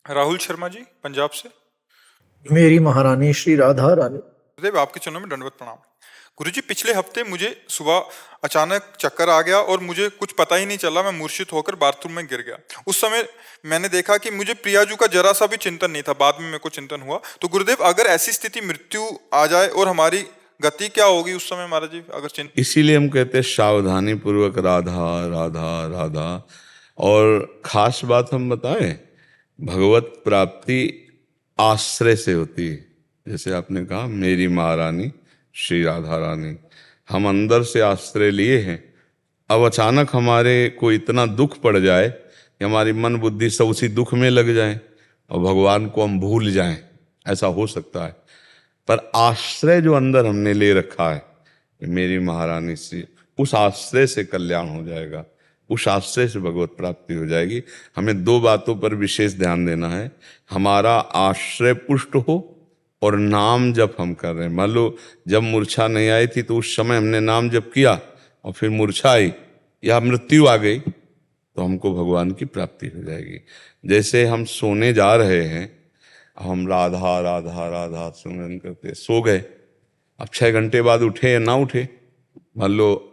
राहुल शर्मा जी, पंजाब से। मेरी महारानी श्री राधा रानी। गुरुदेव, आपके चरणों में दंडवत प्रणाम। गुरुजी, पिछले हफ्ते मुझे सुबह अचानक चक्कर आ गया और मुझे कुछ पता ही नहीं चला, मैं मूर्छित होकर बाथरूम में गिर गया। उस समय मैंने देखा कि मुझे प्रियाजू का जरा सा भी चिंतन नहीं था। बाद में मेरे को चिंतन हुआ। तो गुरुदेव, अगर ऐसी स्थिति मृत्यु आ जाए और हमारी गति क्या होगी उस समय महाराज जी, अगर चिंतन? इसीलिए हम कहते हैं सावधानी पूर्वक राधा राधा राधा। और खास बात हम बताएं, भगवत प्राप्ति आश्रय से होती है। जैसे आपने कहा मेरी महारानी श्री राधा रानी, हम अंदर से आश्रय लिए हैं। अब अचानक हमारे को इतना दुख पड़ जाए कि हमारी मन बुद्धि सब उसी दुख में लग जाए और भगवान को हम भूल जाएं, ऐसा हो सकता है। पर आश्रय जो अंदर हमने ले रखा है मेरी महारानी से, उस आश्रय से कल्याण हो जाएगा, उस आश्रय से भगवत प्राप्ति हो जाएगी। हमें दो बातों पर विशेष ध्यान देना है। हमारा आश्रय पुष्ट हो और नाम जप हम कर रहे हैं। मान लो जब मूर्छा नहीं आई थी तो उस समय हमने नाम जप किया और फिर मूर्छा आई या मृत्यु आ गई तो हमको भगवान की प्राप्ति हो जाएगी। जैसे हम सोने जा रहे हैं, हम राधा राधा राधा सुमरन करते सो गए, अब 6 घंटे बाद उठे या ना उठे, मान लो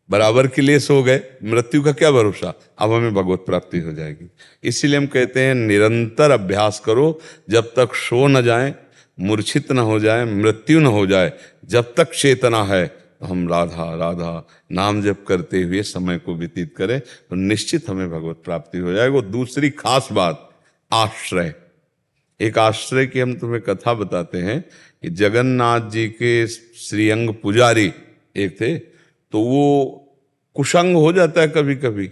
बराबर के लिए सो गए, मृत्यु का क्या भरोसा, अब हमें भगवत प्राप्ति हो जाएगी। इसीलिए हम कहते हैं निरंतर अभ्यास करो, जब तक सो न जाए, मूर्छित न हो जाए, मृत्यु न हो जाए, जब तक चेतना है तो हम राधा राधा नाम जप करते हुए समय को व्यतीत करें तो निश्चित हमें भगवत प्राप्ति हो जाएगी। दूसरी खास बात, आश्रय। एक आश्रय की हम तुम्हें कथा बताते हैं कि जगन्नाथ जी के श्रीअंग पुजारी एक थे, तो वो कुसंग हो जाता है कभी कभी,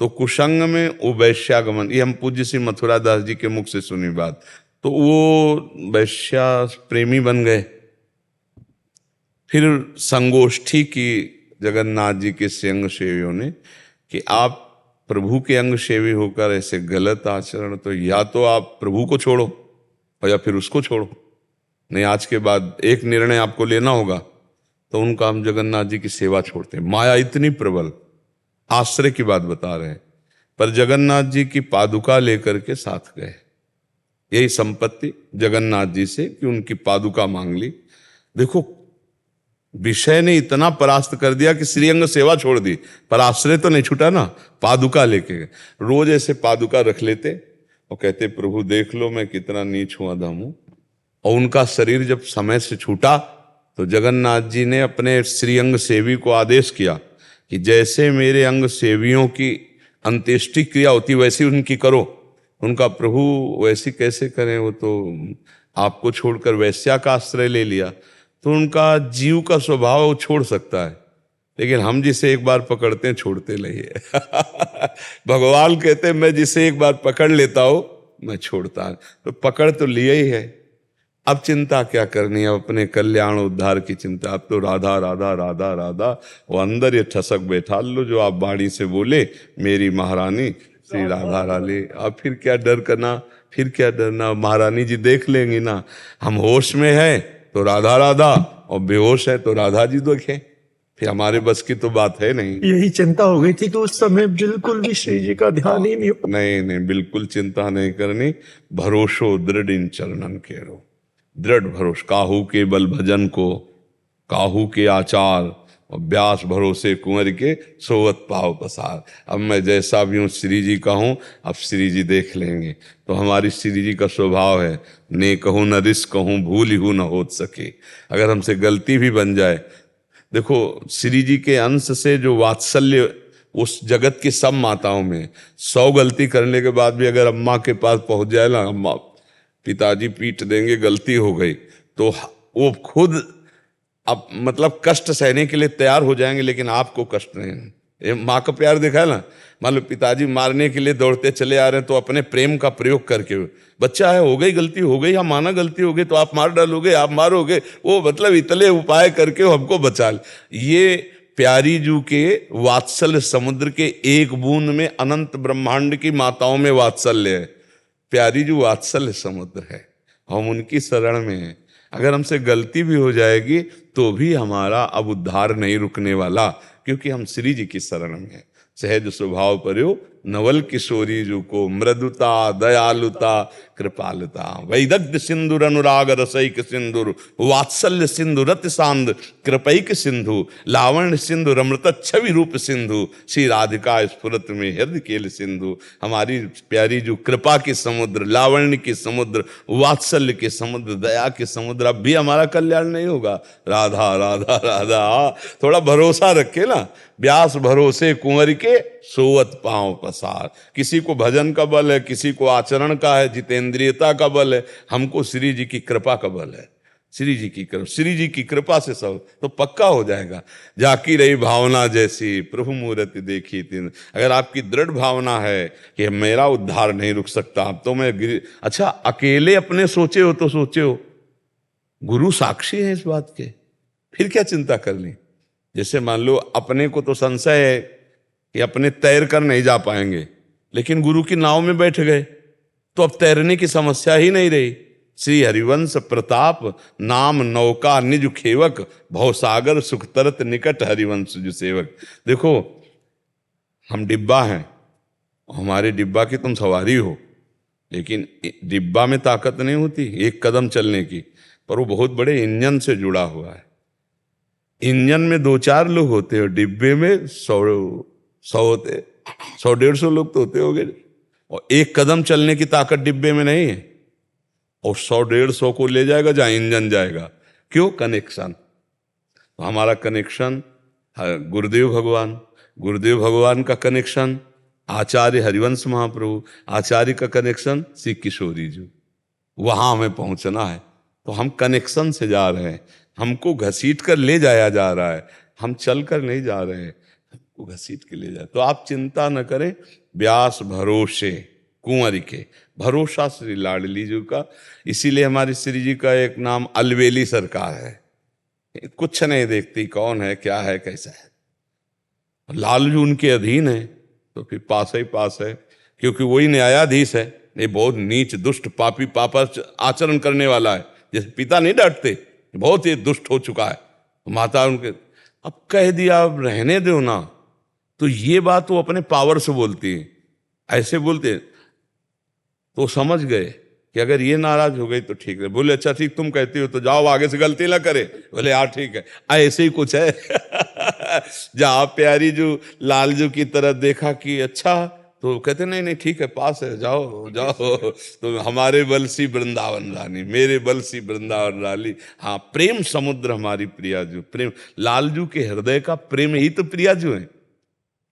तो कुसंग में वो वैश्यागमन, ये हम पूज्य श्री मथुरा दास जी के मुख से सुनी बात, तो वो वैश्या प्रेमी बन गए। फिर संगोष्ठी की जगन्नाथ जी के श्रीअंग सेवियों ने कि आप प्रभु के अंग सेवी होकर ऐसे गलत आचरण, तो या तो आप प्रभु को छोड़ो और या फिर उसको छोड़ो, नहीं आज के बाद एक निर्णय आपको लेना होगा। तो उनका हम जगन्नाथ जी की सेवा छोड़ते हैं। माया इतनी प्रबल, आश्रय की बात बता रहे हैं, पर जगन्नाथ जी की पादुका लेकर के साथ गए। यही संपत्ति जगन्नाथ जी से कि उनकी पादुका मांग ली। देखो, विषय ने इतना परास्त कर दिया कि श्रीअंग सेवा छोड़ दी, पर आश्रय तो नहीं छूटा ना, पादुका लेके गए। रोज ऐसे पादुका रख लेते और कहते प्रभु देख लो मैं कितना नीच हूं, अधम हूं। और उनका शरीर जब समय से छूटा तो जगन्नाथ जी ने अपने श्रीअंग सेवी को आदेश किया कि जैसे मेरे अंग सेवियों की अंत्येष्टि क्रिया होती वैसी उनकी करो। उनका प्रभु वैसी कैसे करें, वो तो आपको छोड़कर वैश्या का आश्रय ले लिया। तो उनका जीव का स्वभाव वो छोड़ सकता है, लेकिन हम जिसे एक बार पकड़ते हैं छोड़ते नहीं है। भगवान कहते हैं मैं जिसे एक बार पकड़ लेता हूं मैं छोड़ता हूं, तो पकड़ तो लिया ही है। अब चिंता क्या करनी है, अपने कल्याण उद्धार की चिंता। अब तो राधा राधा राधा राधा, वो अंदर ये ठसक बैठा लो जो आप बाणी से बोले मेरी महारानी श्री राधा रानी। अब फिर क्या डर करना, फिर क्या डरना, महारानी जी देख लेंगी ना। हम होश में है तो राधा राधा और बेहोश है तो राधा जी देखें, फिर हमारे बस की तो बात है नहीं। यही चिंता हो गई थी कि उस समय बिल्कुल भी श्री जी का ध्यान ही नहीं। नहीं, बिल्कुल चिंता नहीं करनी। भरोसो दृढ़ इन चरणन केरो, दृढ़ भरोस। काहू के बल भजन को, काहू के आचार और व्यास भरोसे कुंवर के सोवत पाव पसार। अब मैं जैसा भी हूँ श्री जी का हूँ, अब श्री जी देख लेंगे। तो हमारी श्री जी का स्वभाव है ने कहूँ न रिस कहूँ भूल ही न हो सके। अगर हमसे गलती भी बन जाए, देखो श्री जी के अंश से जो वात्सल्य उस जगत की सब माताओं में, 100 गलती करने के बाद भी अगर अम्मा के पास पहुंच जाए ना, अम्मा पिताजी पीट देंगे, गलती हो गई, तो वो खुद अब मतलब कष्ट सहने के लिए तैयार हो जाएंगे, लेकिन आपको कष्ट नहीं। ये माँ का प्यार देखा है ना। मान लो पिताजी मारने के लिए दौड़ते चले आ रहे हैं, तो अपने प्रेम का प्रयोग करके, बच्चा है हो गई गलती हो गई, हम माना गलती हो गई तो आप मार डालोगे, आप मारोगे, वो मतलब इतने उपाय करके हमको बचा ले। ये प्यारी जू के वात्सल्य समुद्र के एक बूंद में अनंत ब्रह्मांड की माताओं में वात्सल्य है। प्यारी जू वात्सल्य समुद्र है, हम उनकी शरण में हैं। अगर हमसे गलती भी हो जाएगी तो भी हमारा अब उद्धार नहीं रुकने वाला, क्योंकि हम श्री जी की शरण में हैं। सहज स्वभाव पर्यो नवल किशोरी जू को, मृदुता, दयालुता, कृपालुता, वैदग्ध सिंधुर अनुराग रसैक सिंधुर, वात्सल्य सिंधु रति सांद कृपैक सिंधु, लावण्य सिंधु रमृत छवि रूप सिंधु, श्री राधिका स्फुरत में हृदय केल सिंधु। हमारी प्यारी जो कृपा के समुद्र, लावण्य के समुद्र, वात्सल्य के समुद्र, दया के समुद्र, अब भी हमारा कल्याण नहीं होगा। राधा राधा राधा, थोड़ा भरोसा रखे ना। व्यास भरोसे कुंवर के सोवत पांव पसार। किसी को भजन का बल है, किसी को आचरण का है, जितेंद्रियता का बल है, हमको श्री जी की कृपा का बल है। श्री जी की कृपा, श्री जी की कृपा से सब तो पक्का हो जाएगा। जाकी रही भावना जैसी प्रभु मूर्ति देखी तीन। अगर आपकी दृढ़ भावना है कि मेरा उद्धार नहीं रुक सकता, अब तो मैं अच्छा अकेले अपने सोचे हो तो सोचे हो, गुरु साक्षी है इस बात के, फिर क्या चिंता करनी। जैसे मान लो अपने को तो संशय है कि अपने तैर कर नहीं जा पाएंगे, लेकिन गुरु की नाव में बैठ गए तो अब तैरने की समस्या ही नहीं रही। श्री हरिवंश प्रताप नाम नौका निज खेवक, भवसागर सुख तरत निकट हरिवंश जो सेवक। देखो हम डिब्बा हैं, हमारे डिब्बा की तुम सवारी हो, लेकिन डिब्बा में ताकत नहीं होती एक कदम चलने की, पर वो बहुत बड़े इंजन से जुड़ा हुआ है। इंजन में 2-4 लोग होते हैं, डिब्बे में 100 होते, 100-150 लोग तो होते होंगे, और एक कदम चलने की ताकत डिब्बे में नहीं है, और 100-150 को ले जाएगा जहां इंजन जाएगा। क्यों? कनेक्शन। तो हमारा कनेक्शन गुरुदेव भगवान, गुरुदेव भगवान का कनेक्शन आचार्य हरिवंश महाप्रभु, आचार्य का कनेक्शन श्री किशोरी जी। वहां हमें पहुंचना है, तो हम कनेक्शन से जा रहे हैं। हमको घसीट कर ले जाया जा रहा है, हम चल कर नहीं जा रहे हैं, हमको घसीट के ले जाए। तो आप चिंता न करें, व्यास भरोसे कुंवर के, भरोसा श्री लाडली जी का। इसीलिए हमारी श्री जी का एक नाम अलवेली सरकार है। कुछ नहीं देखती कौन है, क्या है, कैसा है। लालजू उनके अधीन है तो फिर पास ही पास है, क्योंकि वही न्यायाधीश है। ये बहुत नीच दुष्ट पापी पापा आचरण करने वाला है, जैसे पिता नहीं डांटते, बहुत ही दुष्ट हो चुका है। माता उनके अब कह दिया अब रहने दो ना, तो ये बात वो अपने पावर से बोलती है, ऐसे बोलते तो समझ गए कि अगर ये नाराज हो गई तो ठीक है। बोले अच्छा ठीक तुम कहती हो तो जाओ आगे से गलती ना करे। बोले यार ठीक है, ऐसे ही कुछ है। जहाँ प्यारी जो लालजू की तरह देखा कि अच्छा, तो कहते नहीं नहीं ठीक है पास है, जाओ जाओ। तो हमारे बलसी वृंदावन रानी, मेरे बलसी वृंदावन रानी। हाँ, प्रेम समुद्र हमारी प्रियाजू, प्रेम लालजू के हृदय का प्रेम ही तो प्रियाजू है।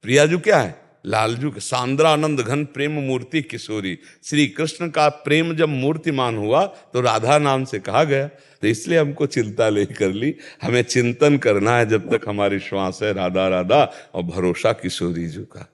प्रियाजू क्या है? लालजू के सांद्रा आनंद घन प्रेम मूर्ति किशोरी। श्री कृष्ण का प्रेम जब मूर्तिमान हुआ तो राधा नाम से कहा गया। तो इसलिए हमको चिंता ले कर ली, हमें चिंतन करना है जब तक हमारी श्वास है, राधा राधा, और भरोसा किशोरी जी का।